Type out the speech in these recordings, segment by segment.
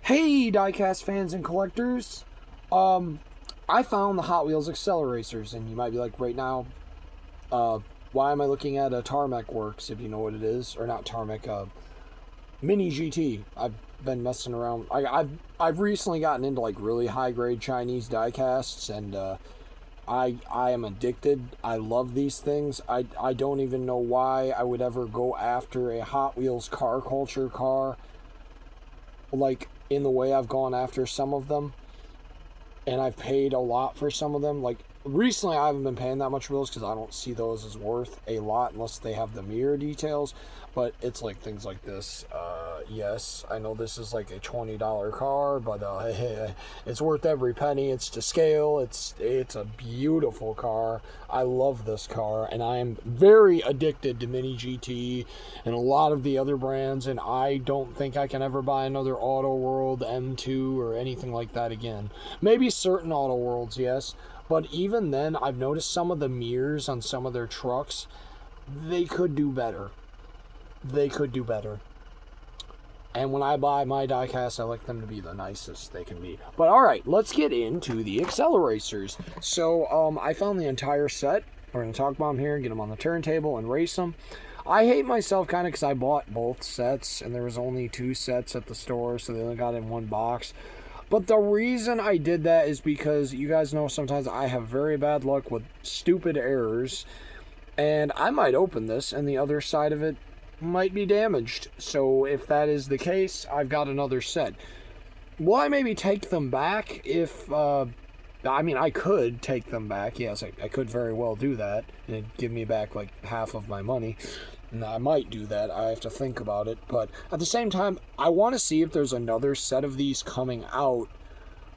Hey, diecast fans and collectors. I found the Hot Wheels acceleracers, and you might be like, right now, why am I looking at a Tarmac Works, if you know what it is, or not Tarmac, Mini GT. I've been messing around. I've recently gotten into like really high grade Chinese diecasts, and I am addicted. I love these things. I don't even know why I would ever go after a Hot Wheels car culture car, like in the way I've gone after some of them, and I've paid a lot for some of them. Like recently, I haven't been paying that much for those because I don't see those as worth a lot unless they have the mirror details. But it's like things like this. Yes, I know this is like a $20 car, but it's worth every penny. It's to scale. It's a beautiful car. I love this car, and I am very addicted to Mini GT and a lot of the other brands. And I don't think I can ever buy another Auto World M2 or anything like that again. Maybe certain Auto Worlds, yes. But even then, I've noticed some of the mirrors on some of their trucks, they could do better. They could do better. And when I buy my diecast, I like them to be the nicest they can be. But alright, let's get into the acceleracers. So, I found the entire set. We're going to talk about them here, get them on the turntable, and race them. I hate myself kind of because I bought both sets, and there was only 2 sets at the store, so they only got in one box. But the reason I did that is because you guys know sometimes I have very bad luck with stupid errors. And I might open this, and the other side of it might be damaged. So if that is the case, I've got another set. Will I maybe take them back if, I could take them back. Yes, I could very well do that. And it'd give me back like half of my money. And I might do that. I have to think about it. But at the same time, I want to see if there's another set of these coming out.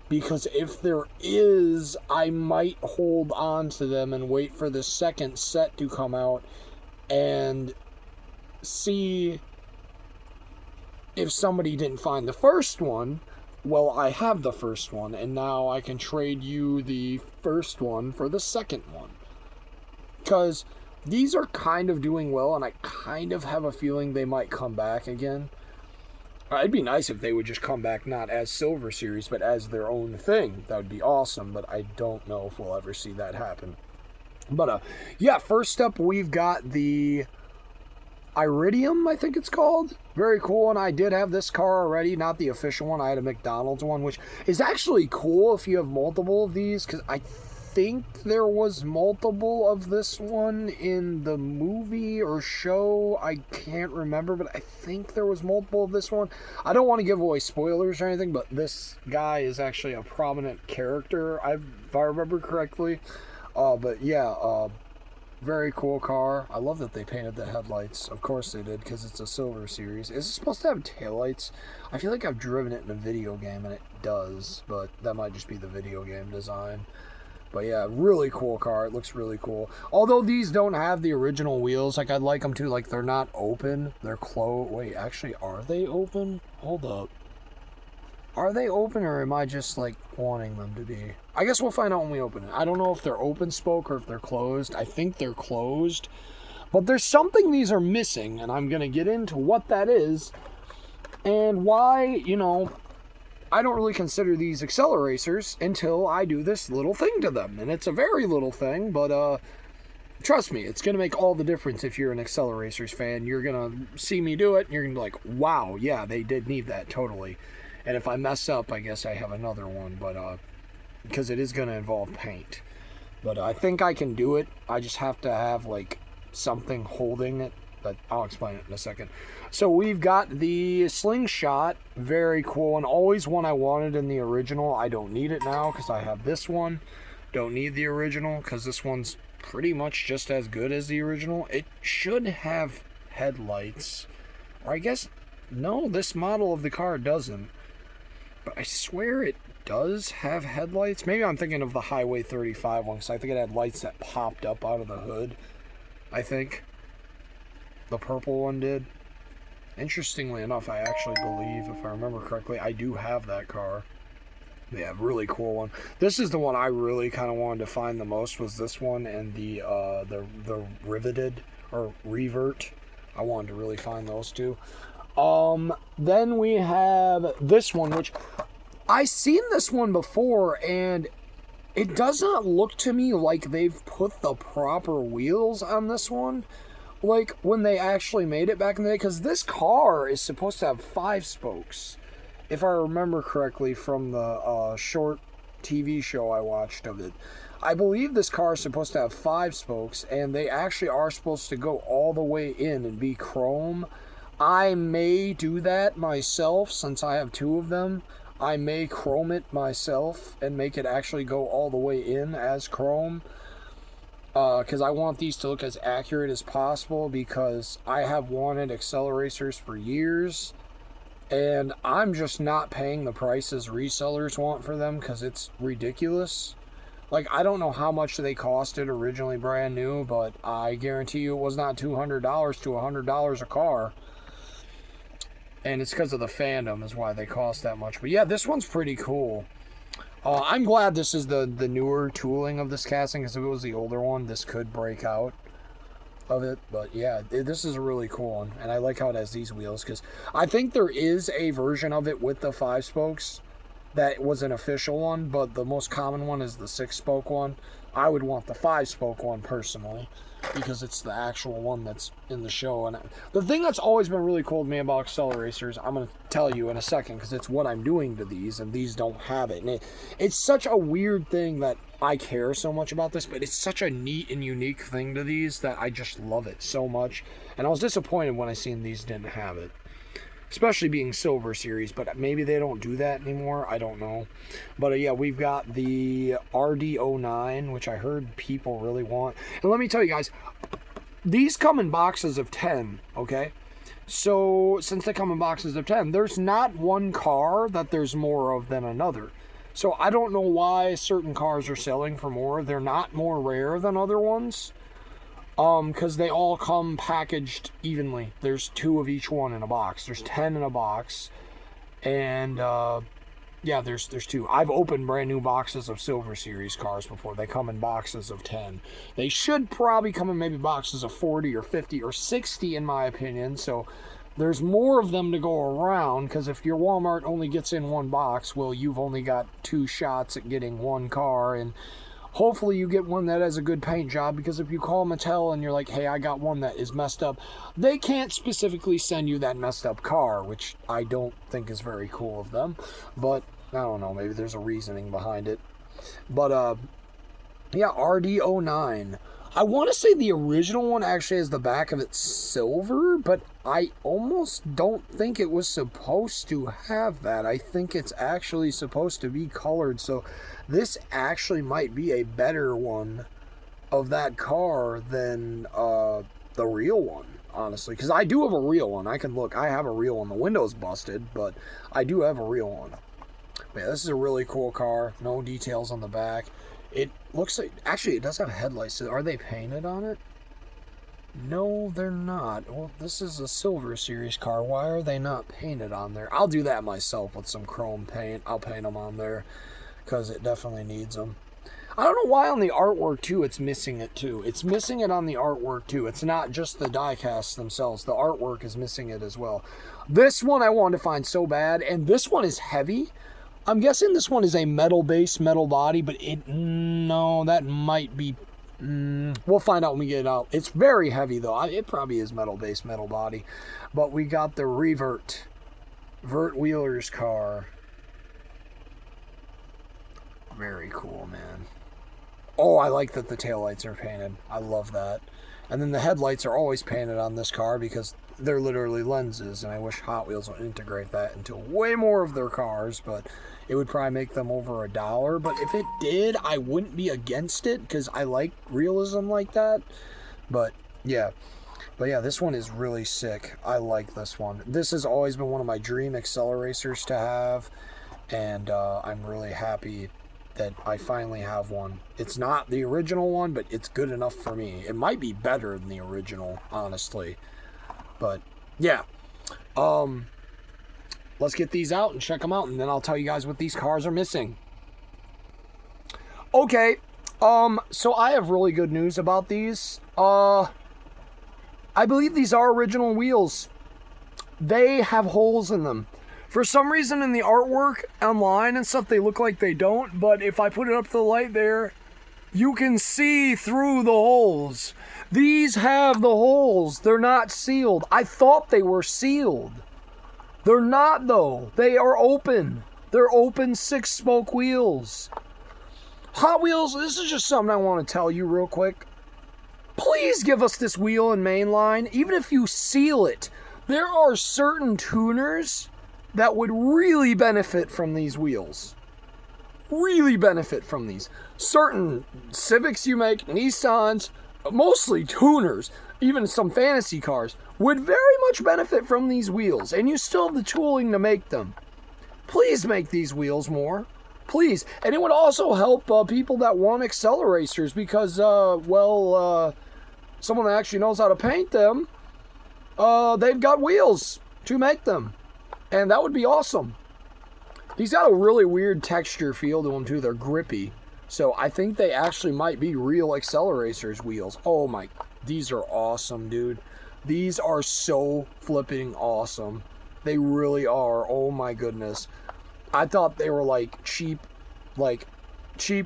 Because if there is, I might hold on to them and wait for the second set to come out and see if somebody didn't find the first one. Well, I have the first one, and now I can trade you the first one for the second one. Because these are kind of doing well, and I kind of have a feeling they might come back again. It'd be nice if they would just come back not as Silver Series, but as their own thing. That would be awesome, but I don't know if we'll ever see that happen. But, yeah, first up, we've got the Iridium, I think it's called. Very cool, and I did have this car already, not the official one. I had a McDonald's one, which is actually cool if you have multiple of these, because I think there was multiple of this one in the movie or show. I can't remember, but I think there was multiple of this one. I don't want to give away spoilers or anything, but this guy is actually a prominent character, if I remember correctly. But yeah, very cool car. I love that they painted the headlights. Of course they did, because it's a Silver Series. Is it supposed to have taillights? I feel like I've driven it in a video game, and it does, but that might just be the video game design. But yeah, really cool car. It looks really cool. Although these don't have the original wheels like I'd like them to. Like, they're not open. They're closed. Wait, actually, are they open? Hold up. Are they open, or am I just, like, wanting them to be? I guess we'll find out when we open it. I don't know if they're open spoke or if they're closed. I think they're closed. But there's something these are missing, and I'm going to get into what that is and why, I don't really consider these acceleracers until I do this little thing to them. And it's a very little thing, but trust me, it's going to make all the difference if you're an acceleracers fan. You're going to see me do it, and you're going to be like, wow, yeah, they did need that, totally. And if I mess up, I guess I have another one, but because it is going to involve paint. But I think I can do it. I just have to have, like, something holding it. But I'll explain it in a second. So we've got the Slingshot. Very cool, and always one I wanted in the original. I don't need it now because I have this one. Don't need the original because this one's pretty much just as good as the original. It should have headlights. Or I guess, no, this model of the car doesn't. But I swear it does have headlights. Maybe I'm thinking of the Highway 35 one because I think it had lights that popped up out of the hood. I think the purple one did. Interestingly enough, I actually believe, if I remember correctly, I do have that car. Yeah, really cool one. This is the one I really kind of wanted to find the most, was this one and the riveted or revert. I wanted to really find those two. Then we have this one, which I seen this one before, and it does not look to me like they've put the proper wheels on this one, like when they actually made it back in the day, because this car is supposed to have 5 spokes, if I remember correctly from the short TV show I watched of it. I believe this car is supposed to have 5 spokes, and they actually are supposed to go all the way in and be chrome. I may do that myself since I have 2 of them. I may chrome it myself and make it actually go all the way in as chrome. Because I want these to look as accurate as possible, because I have wanted acceleracers for years. And I'm just not paying the prices resellers want for them, because it's ridiculous. Like, I don't know how much they costed originally brand new, but I guarantee you it was not $200 to $100 a car. And it's because of the fandom is why they cost that much. But yeah, this one's pretty cool. I'm glad this is the newer tooling of this casting, because if it was the older one, this could break out of it. But yeah, this is a really cool one. And I like how it has these wheels, because I think there is a version of it with the 5 spokes that was an official one, but the most common one is the 6-spoke one. I would want the 5-spoke one personally, because it's the actual one that's in the show. And the thing that's always been really cool to me about acceleracers, I'm going to tell you in a second, because it's what I'm doing to these, and these don't have it. And it's such a weird thing that I care so much about this, but it's such a neat and unique thing to these that I just love it so much. And I was disappointed when I seen these didn't have it, especially being Silver Series, but maybe they don't do that anymore. I don't know. But yeah, we've got the RD09, which I heard people really want. And let me tell you guys, these come in boxes of 10, okay? So since they come in boxes of 10, there's not one car that there's more of than another. So I don't know why certain cars are selling for more. They're not more rare than other ones. Because they all come packaged evenly. There's 2 of each one in a box. There's 10 in a box. And, yeah, there's 2. I've opened brand new boxes of Silver Series cars before. They come in boxes of 10. They should probably come in maybe boxes of 40 or 50 or 60 in my opinion. So there's more of them to go around, because if your Walmart only gets in 1 box, well, you've only got 2 shots at getting 1 car. And hopefully you get one that has a good paint job, because if you call Mattel and you're like, hey, I got one that is messed up, they can't specifically send you that messed up car, which I don't think is very cool of them. But I don't know, maybe there's a reasoning behind it. But yeah, RD09. I want to say the original one actually has the back of it silver, but I almost don't think it was supposed to have that. I think it's actually supposed to be colored, so this actually might be a better one of that car than the real one, honestly. Because I do have a real one. I can look. I have a real one. The window's busted, but I do have a real one. But yeah, this is a really cool car. No details on the back. It looks like, actually, it does have headlights. Are they painted on it? No, they're not. Well, this is a Silver Series car. Why are they not painted on there? I'll do that myself with some chrome paint. I'll paint them on there, because it definitely needs them. I don't know why on the artwork, too, it's missing it, too. It's missing it on the artwork, too. It's not just the die casts themselves. The artwork is missing it as well. This one I wanted to find so bad, and this one is heavy. I'm guessing this one is a metal base, metal body, but no, that might be, we'll find out when we get it out. It's very heavy, though. It probably is metal base, metal body. But we got the Vert Wheeler's car. Very cool, man. Oh, I like that the taillights are painted. I love that. And then the headlights are always painted on this car, because they're literally lenses, and I wish Hot Wheels would integrate that into way more of their cars, but it would probably make them over $1. But if it did, I wouldn't be against it, because I like realism like that. But yeah, this one is really sick. I like this one. This has always been one of my dream acceleracers to have, and I'm really happy that I finally have one. It's not the original one, but it's good enough for me. It might be better than the original, honestly. But yeah, let's get these out and check them out, and then I'll tell you guys what these cars are missing. Okay, so I have really good news about these. I believe these are original wheels. they have holes in them. For some reason in the artwork online and stuff, they look like they don't, but if I put it up to the light there, you can see through the holes. These have the holes. They're not sealed. I thought they were sealed. They're not, though. They are open. They're open 6-spoke wheels. Hot Wheels, this is just something I want to tell you real quick. Please give us this wheel in mainline, even if you seal it. There are certain tuners that would really benefit from these wheels. Really benefit from these. Certain Civics you make, Nissans, mostly tuners, even some fantasy cars, would very much benefit from these wheels, and you still have the tooling to make them. Please make these wheels more. Please. And it would also help people that want acceleracers because, someone that actually knows how to paint them, they've got wheels to make them. And that would be awesome. These got a really weird texture feel to them, too. They're grippy. So I think they actually might be real acceleracers wheels. Oh my, these are awesome, dude. These are so flipping awesome. They really are. Oh my goodness. I thought they were like cheap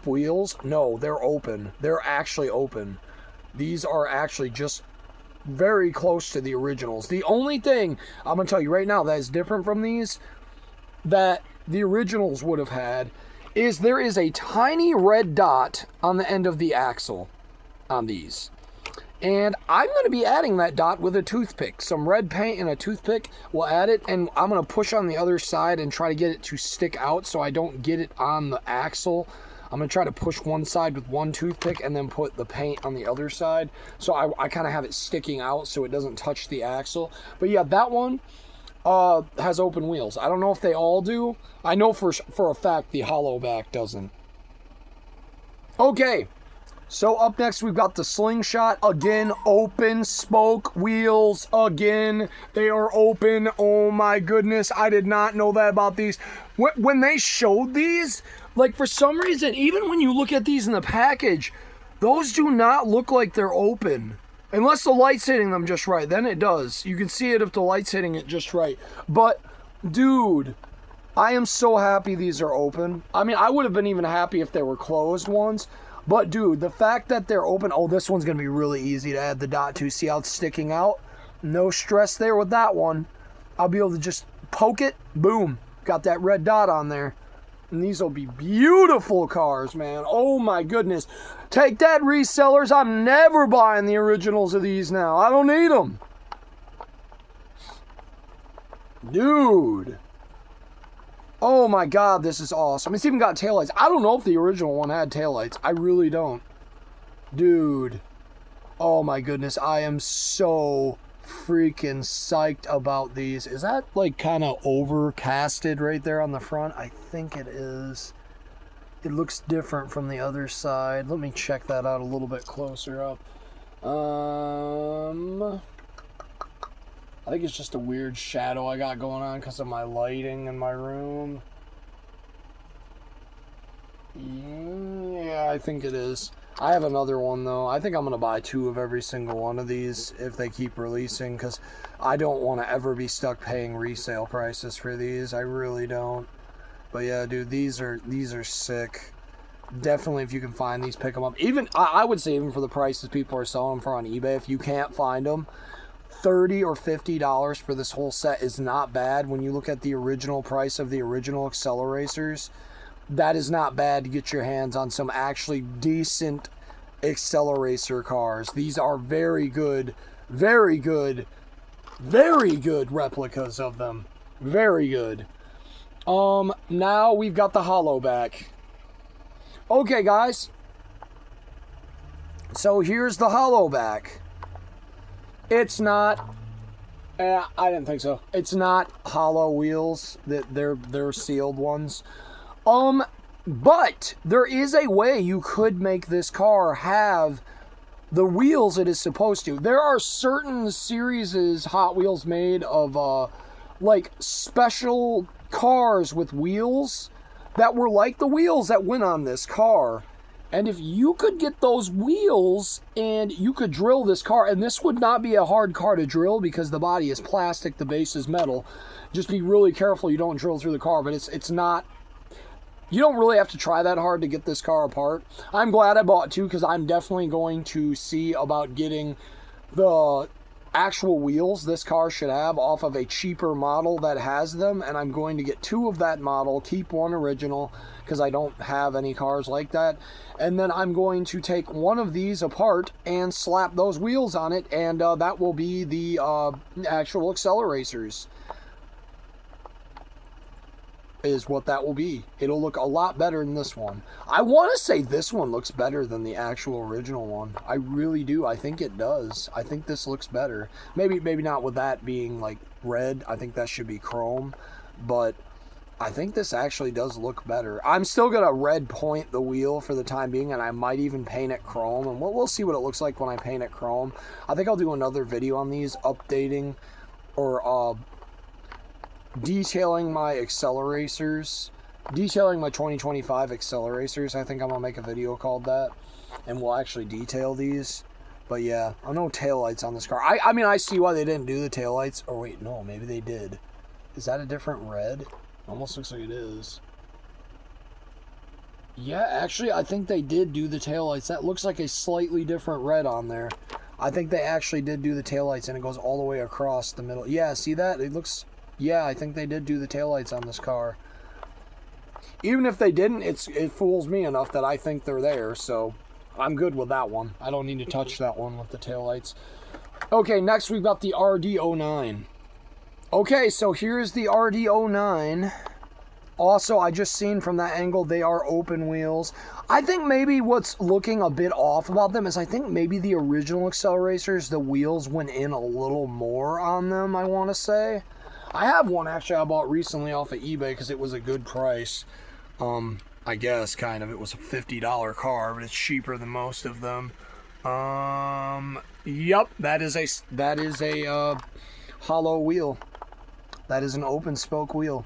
wheels. No, they're open. They're actually open. These are actually just very close to the originals. The only thing I'm going to tell you right now that is different from these that the originals would have had is there is a tiny red dot on the end of the axle on these. And I'm going to be adding that dot with a toothpick. Some red paint and a toothpick will add it. And I'm going to push on the other side and try to get it to stick out so I don't get it on the axle. I'm going to try to push one side with one toothpick and then put the paint on the other side. So I kind of have it sticking out so it doesn't touch the axle. But yeah, that one has open wheels. I don't know if they all do. I know for a fact the hollow back doesn't. Okay. So up next we've got the Slingshot. Again, open spoke wheels. Again, they are open. Oh my goodness, I did not know that about these. When they showed these, like for some reason, even when you look at these in the package, those do not look like they're open. Unless the light's hitting them just right, then it does. You can see it if the light's hitting it just right. But, dude, I am so happy these are open. I mean, I would have been even happy if they were closed ones. But, dude, the fact that they're open... Oh, this one's going to be really easy to add the dot to. See how it's sticking out? No stress there with that one. I'll be able to just poke it. Boom. Got that red dot on there. And these will be beautiful cars, man. Oh, my goodness. Take that, resellers. I'm never buying the originals of these now. I don't need them. Dude. Oh my god, this is awesome. It's even got taillights. I don't know if the original one had taillights. I really don't. Dude. Oh my goodness, I am so freaking psyched about these. Is that like kind of overcasted right there on the front? I think it is. It looks different from the other side. Let me check that out a little bit closer up. I think it's just a weird shadow I got going on because of my lighting in my room. Yeah, I think it is. I have another one, though. I think I'm going to buy 2 of every single one of these if they keep releasing because I don't want to ever be stuck paying resale prices for these. I really don't. But yeah, dude, these are sick. Definitely, if you can find these, pick them up. Even, I would say even for the prices people are selling them for on eBay, if you can't find them, $30 or $50 for this whole set is not bad. When you look at the original price of the original acceleracers, that is not bad to get your hands on some actually decent accelerator cars. These are very good replicas of them. Very good. Now we've got the hollow back. Okay, guys. So here's the hollow back. It's not... I didn't think so. It's not hollow wheels. They're sealed ones. But there is a way you could make this car have the wheels it is supposed to. There are certain series Hot Wheels made of, like, special cars with wheels that were like the wheels that went on this car. And if you could get those wheels and you could drill this car, and this would not be a hard car to drill because the body is plastic, the base is metal. Just be really careful you don't drill through the car, but it's not, you don't really have to try that hard to get this car apart. I'm glad I bought two because I'm definitely going to see about getting the actual wheels this car should have off of a cheaper model that has them, and I'm going to get two of that model, keep one original because I don't have any cars like that, and then I'm going to take one of these apart and slap those wheels on it, and that will be the actual acceleracers is what that will be. It'll look a lot better than this one. I want to say this one looks better than the actual original one. I really do. I think it does. I think this looks better. Maybe not with that being like red. I think that should be chrome, but I think this actually does look better. I'm still gonna red point the wheel for the time being, and I might even paint it chrome, and we'll see what it looks like when I paint it chrome. I think I'll do another video on these, updating or detailing my acceleracers, detailing my 2025 acceleracers. I think I'm gonna make a video called that, and we'll actually detail these. But yeah, I know taillights on this car. I mean, I see why they didn't do the taillights. Or wait, no, maybe they did. Is that a different red? Almost looks like it is. Yeah, actually, I think they did do the taillights. That looks like a slightly different red on there. I think they actually did do the taillights, and it goes all the way across the middle. Yeah, see that? It looks... Yeah, I think they did do the taillights on this car. Even if they didn't, it fools me enough that I think they're there, so I'm good with that one. I don't need to touch that one with the taillights. Okay, next we've got the RD09. Okay, so here's the RD09. Also, I just seen from that angle, they are open wheels. I think maybe what's looking a bit off about them is I think maybe the original acceleracers, the wheels went in a little more on them, I want to say. I have one actually I bought recently off of eBay because it was a good price. I guess kind of. It was a $50 car, but it's cheaper than most of them. Yep, that is a hollow wheel. That is an open spoke wheel.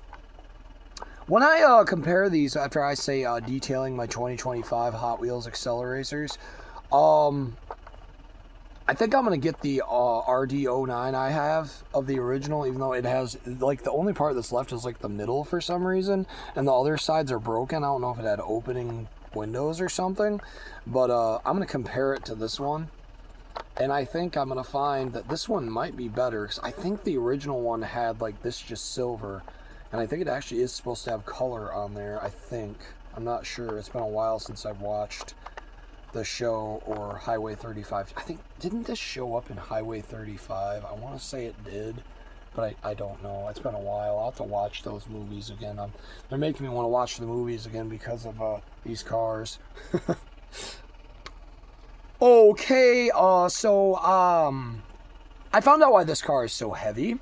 When I compare these after I say detailing my 2025 Hot Wheels acceleracers, I think I'm going to get the RD09 I have of the original, even though it has, like, the only part that's left is, like, the middle for some reason, and the other sides are broken. I don't know if it had opening windows or something, but I'm going to compare it to this one, and I think I'm going to find that this one might be better, because I think the original one had, like, this just silver, and I think it actually is supposed to have color on there, I think. I'm not sure. It's been a while since I've watched the show or Highway 35. I think, didn't this show up in Highway 35? I want to say it did, but I don't know. It's been a while. I'll have to watch those movies again. They're making me want to watch the movies again because of these cars. Okay, so I found out why this car is so heavy.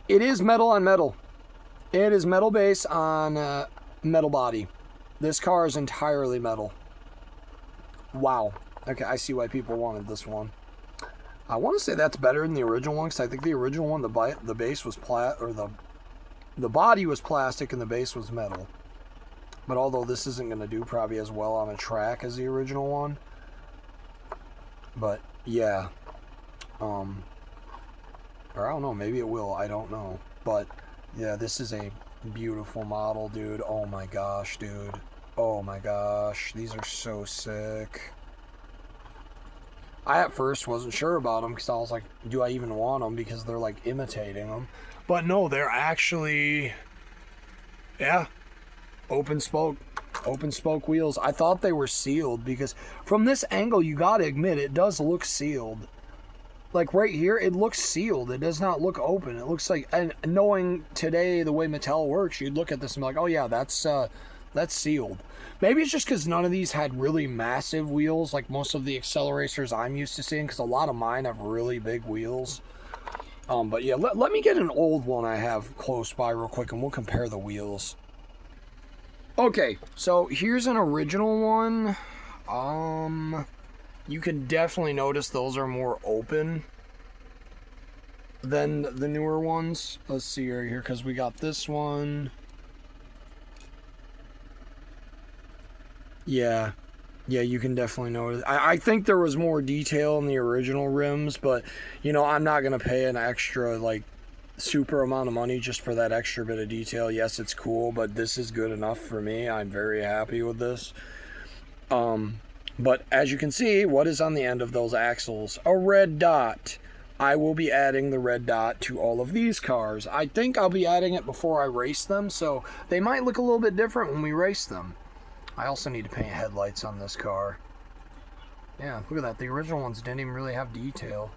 It is metal on metal. It is metal base on metal body. This car is entirely metal. Wow. Okay, I see why people wanted this one. I want to say that's better than the original one, because I think the original one, the base was the body was plastic and the base was metal. But although this isn't going to do probably as well on a track as the original one. But yeah. Or I don't know, maybe it will. I don't know. But yeah, this is a beautiful model, dude. Oh my gosh, dude. Oh my gosh. These are so sick. I at first wasn't sure about them because I was like, do I even want them? Because they're like imitating them. But no, they're actually, yeah, open spoke wheels. I thought they were sealed because from this angle, you gotta admit, it does look sealed. Like right here, it looks sealed. It does not look open. It looks like, and knowing today the way Mattel works, you'd look at this and be like, oh yeah, that's sealed. Maybe it's just because none of these had really massive wheels like most of the acceleracers I'm used to seeing, because a lot of mine have really big wheels. But yeah, let me get an old one I have close by real quick and we'll compare the wheels. Okay, so here's an original one. You can definitely notice those are more open than the newer ones. Let's see right here, because we got this one. Yeah. Yeah, you can definitely notice. I think there was more detail in the original rims, but, you know, I'm not going to pay an extra, like, super amount of money just for that extra bit of detail. Yes, it's cool, but this is good enough for me. I'm very happy with this. But as you can see, what is on the end of those axles? A red dot. I will be adding the red dot to all of these cars. I think I'll be adding it before I race them, so they might look a little bit different when we race them. I also need to paint headlights on this car. Yeah, look at that. The original ones didn't even really have detail.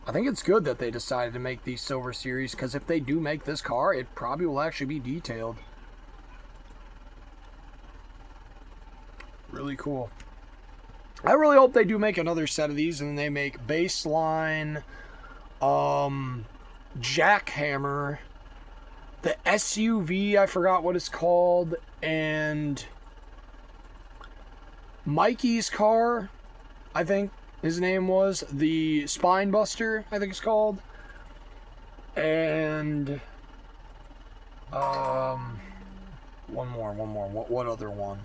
I think it's good that they decided to make these Silver Series, because if they do make this car, it probably will actually be detailed. Really cool. I really hope they do make another set of these, and they make baseline, jackhammer, the SUV, I forgot what it's called, and Mikey's car, I think his name was, the Spine Buster, I think it's called, and one more. What other one?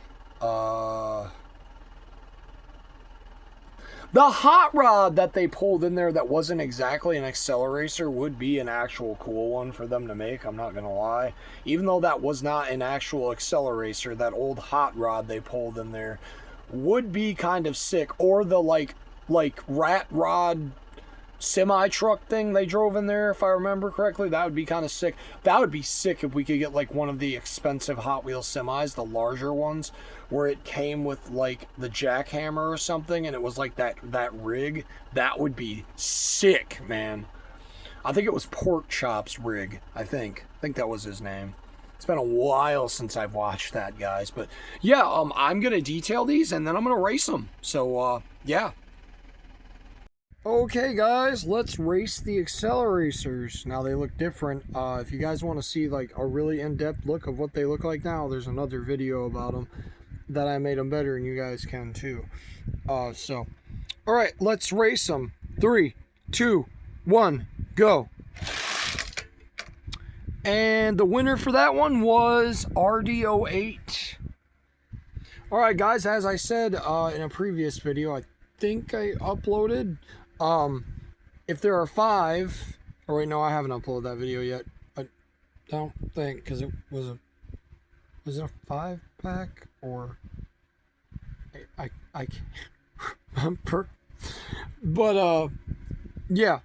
The hot rod that they pulled in there that wasn't exactly an accelerator would be an actual cool one for them to make, I'm not gonna lie. Even though that was not an actual accelerator, that old hot rod they pulled in there would be kind of sick. Or the like rat rod semi-truck thing they drove in there, if I remember correctly, that would be kind of sick. That would be sick if we could get like one of the expensive Hot Wheels semis, the larger ones, where it came with like the jackhammer or something, and it was like that rig. That would be sick, man. I think it was Pork Chop's rig. I think that was his name. It's been a while since I've watched that, guys. But yeah, I'm gonna detail these and then I'm gonna race them. So yeah. Okay, guys, let's race the acceleracers. Now they look different. If you guys want to see like a really in-depth look of what they look like now, there's another video about them that I made them better, and you guys can too. So, all right, let's race them. 3, 2, 1, go. And the winner for that one was RD08. All right, guys, as I said in a previous video, I think I uploaded. If there are 5, or wait, no, I haven't uploaded that video yet. I don't think, because it was was it a 5-pack, or I can't remember. But yeah,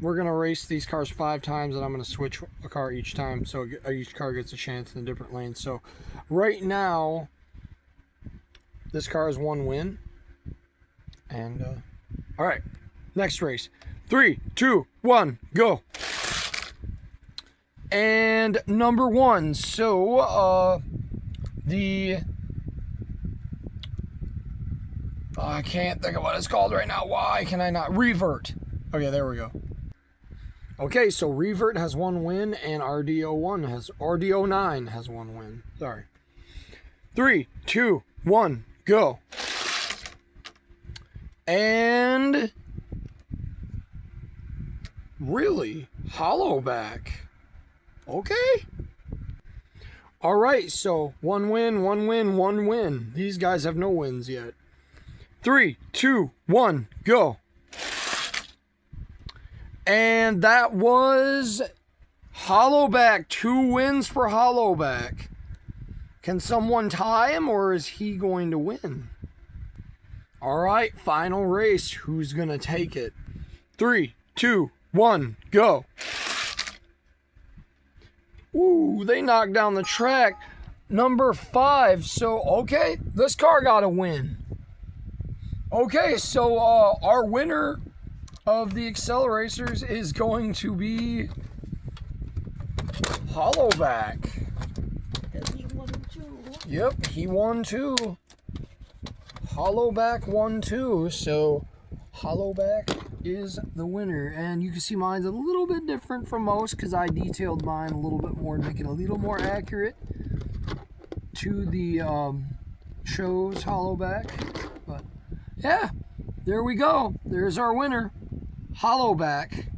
we're gonna race these cars 5 times, and I'm gonna switch a car each time, so each car gets a chance in a different lane. So right now, this car has 1 win, and all right, next race. 3, 2, 1, go. And number 1. So I can't think of what it's called right now. Why can I not? Revert. Okay, there we go. Okay, so Revert has 1 win, and RD09 has 1 win. Sorry. 3, 2, 1, go. And really, Hollowback. Okay. All right, so 1 win, 1 win, 1 win. These guys have no wins yet. 3, 2, 1, go. And that was Hollowback. 2 wins for Hollowback. Can someone tie him, or is he going to win? All right, final race. Who's going to take it? 3, 2, 1, go. Ooh, they knocked down the track. Number 5. So, okay, this car got a win. Okay, so our winner of the acceleracers is going to be Hollowback. He won too. Yep, he won too. Hollowback won too, so Hollowback is the winner. And you can see mine's a little bit different from most because I detailed mine a little bit more to make it a little more accurate to the show's Hollowback. But yeah, there we go. There's our winner, Hollowback.